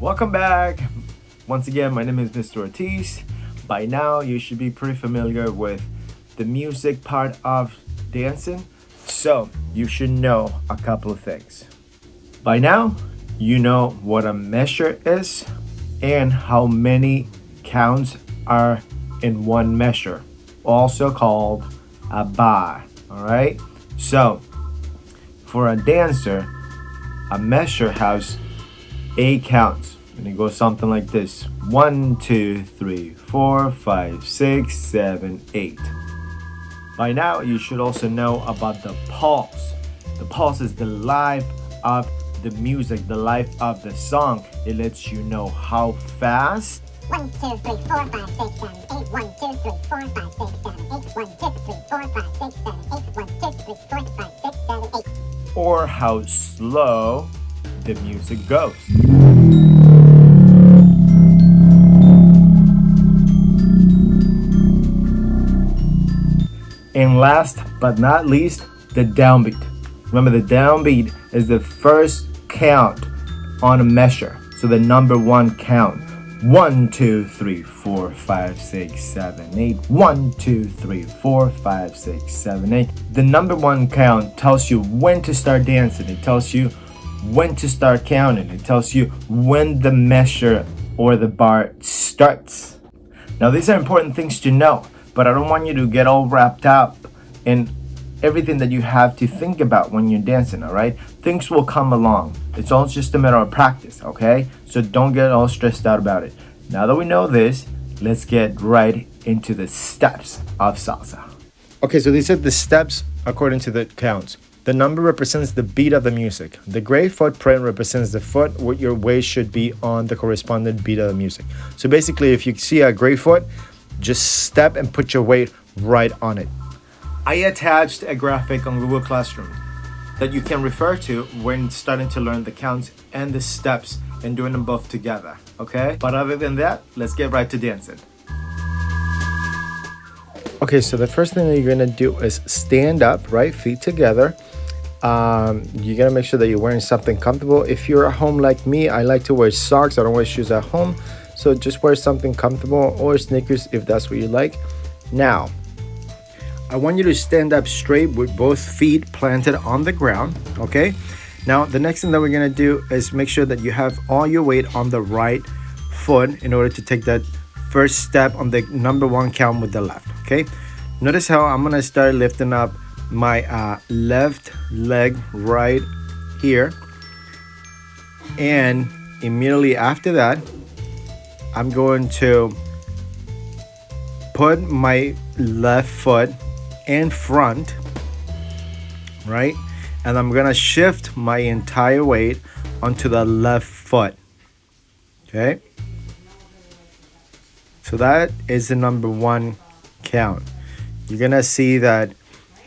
Welcome back. Once again, my name is Mr. Ortiz. By now, you should be pretty familiar with the music part of dancing, so you should know a couple of things. By now, you know what a measure is and how many counts are in one measure, also called a bar. All right? So, for a dancer, a measure has 8 counts, and it goes something like this: 1, 2, 3, 4, 5, 6, 7, 8. By now, you should also know about the pulse. The pulse is the life of the music, the life of the song. It lets you know how fast 1, 2, 3, 4, 5, 6, 7, 8. 1, 2, 3, 4, 5, 6, 7, 8. 1, 2, 3, 4, 5, 6, 7, 8. 1, 2, 3, 4, 5, 6, 7, 8. or how slow the music goes. And last but not least, the downbeat. Remember, the downbeat is the first count on a measure. So the number one count. 1, 2, 3, 4, 5, 6, 7, 8. 1, 2, 3, 4, 5, 6, 7, 8. The number one count tells you when to start dancing. It tells you when to start counting. It tells you when the measure or the bar starts. Now, these are important things to know, but I don't want you to get all wrapped up in everything that you have to think about when you're dancing, all right? Things will come along. It's all just a matter of practice, okay? So don't get all stressed out about it. Now that we know this, let's get right into the steps of salsa. Okay, so these are the steps according to the counts. The number represents the beat of the music. The gray footprint represents the foot where your weight should be on the corresponding beat of the music. So basically, if you see a gray foot, just step and put your weight right on it. I attached a graphic on Google Classroom that you can refer to when starting to learn the counts and the steps and doing them both together, okay? But other than that, let's get right to dancing. Okay, so the first thing that you're gonna do is stand up, right? Feet together. You gotta make sure that you're wearing something comfortable. If you're at home like me, I like to wear socks. I don't wear shoes at home. So just wear something comfortable or sneakers if that's what you like. Now, I want you to stand up straight with both feet planted on the ground, okay? Now, the next thing that we're gonna do is make sure that you have all your weight on the right foot in order to take that first step on the number one count with the left, okay? Notice how I'm gonna start lifting up my left leg right here. And immediately after that, I'm going to put my left foot in front, right? And I'm gonna shift my entire weight onto the left foot, okay? So that is the number one count. You're gonna see that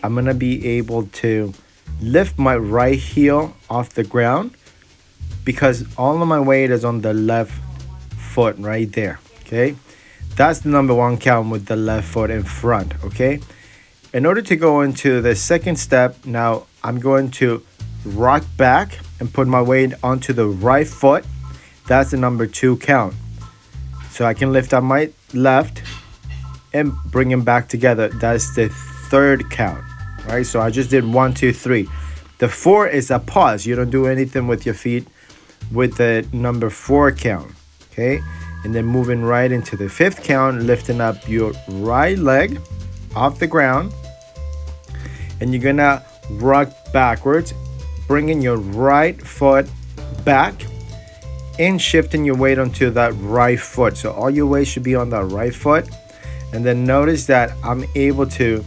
I'm gonna be able to lift my right heel off the ground because all of my weight is on the left foot right there, okay? That's the number one count with the left foot in front, okay? In order to go into the second step, now I'm going to rock back and put my weight onto the right foot. That's the number two count. So I can lift up my left and bring them back together. That's the third count, right? So I just did 1, 2, 3. The 4 is a pause. You don't do anything with your feet with the number 4 count, okay? And then moving right into the fifth count, lifting up your right leg off the ground. And you're gonna rock backwards, bringing your right foot back and shifting your weight onto that right foot. So all your weight should be on that right foot. And then notice that I'm able to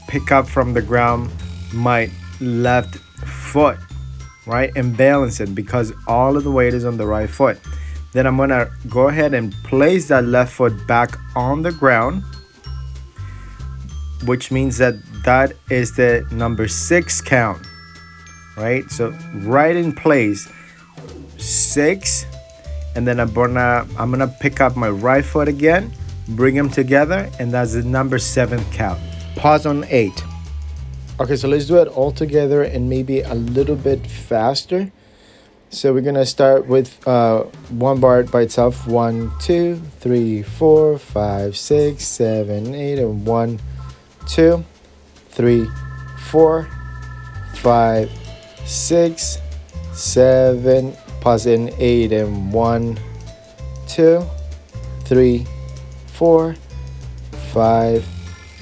pick up from the ground my left foot, right? And balance it because all of the weight is on the right foot. Then I'm gonna go ahead and place that left foot back on the ground, which means that that is the number 6 count, right? So right in place, 6, and then I'm gonna pick up my right foot again, bring them together, and that's the number 7 count. Pause on 8. Okay, so let's do it all together and maybe a little bit faster. So we're gonna start with one bar by itself. 1, 2, 3, 4, 5, 6, 7, 8, and 1, 2, 3, 4, 5, 6, 7. Pause in 8 and 1, 2, 3, 4, 5,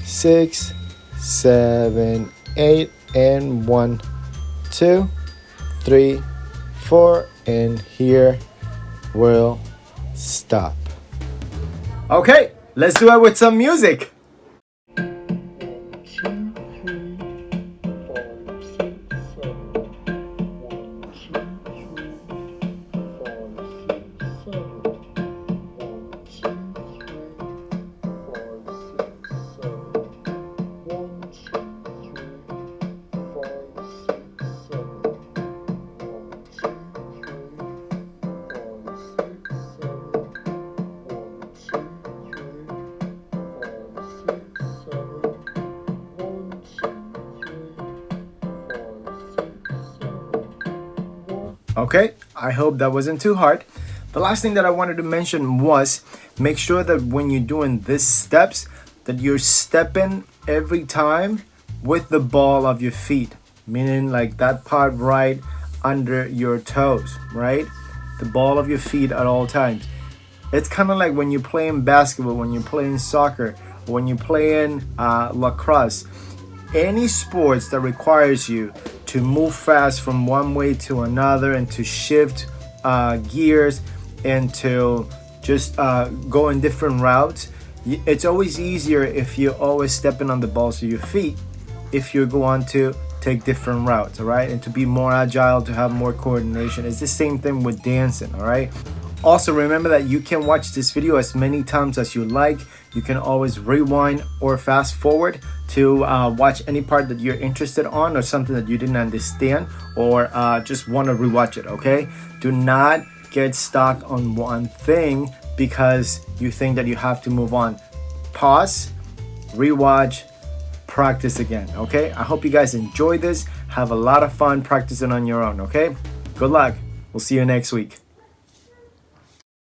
6, 7, 8, and 1, 2, 3, 4, and here we'll stop. Okay, let's do it with some music. Okay, I hope that wasn't too hard. The last thing that I wanted to mention was make sure that when you're doing these steps, that you're stepping every time with the ball of your feet, meaning like that part right under your toes, right? The ball of your feet at all times. It's kind of like when you're playing basketball, when you're playing soccer, when you're playing lacrosse, any sports that requires you to move fast from one way to another and to shift gears and to just go in different routes. It's always easier if you're always stepping on the balls of your feet if you're going to take different routes, all right? And to be more agile, to have more coordination. It's the same thing with dancing, all right? Also, remember that you can watch this video as many times as you like. You can always rewind or fast forward to watch any part that you're interested on or something that you didn't understand or just want to rewatch it, okay? Do not get stuck on one thing because you think that you have to move on. Pause, rewatch, practice again, okay? I hope you guys enjoy this. Have a lot of fun practicing on your own, okay? Good luck. We'll see you next week.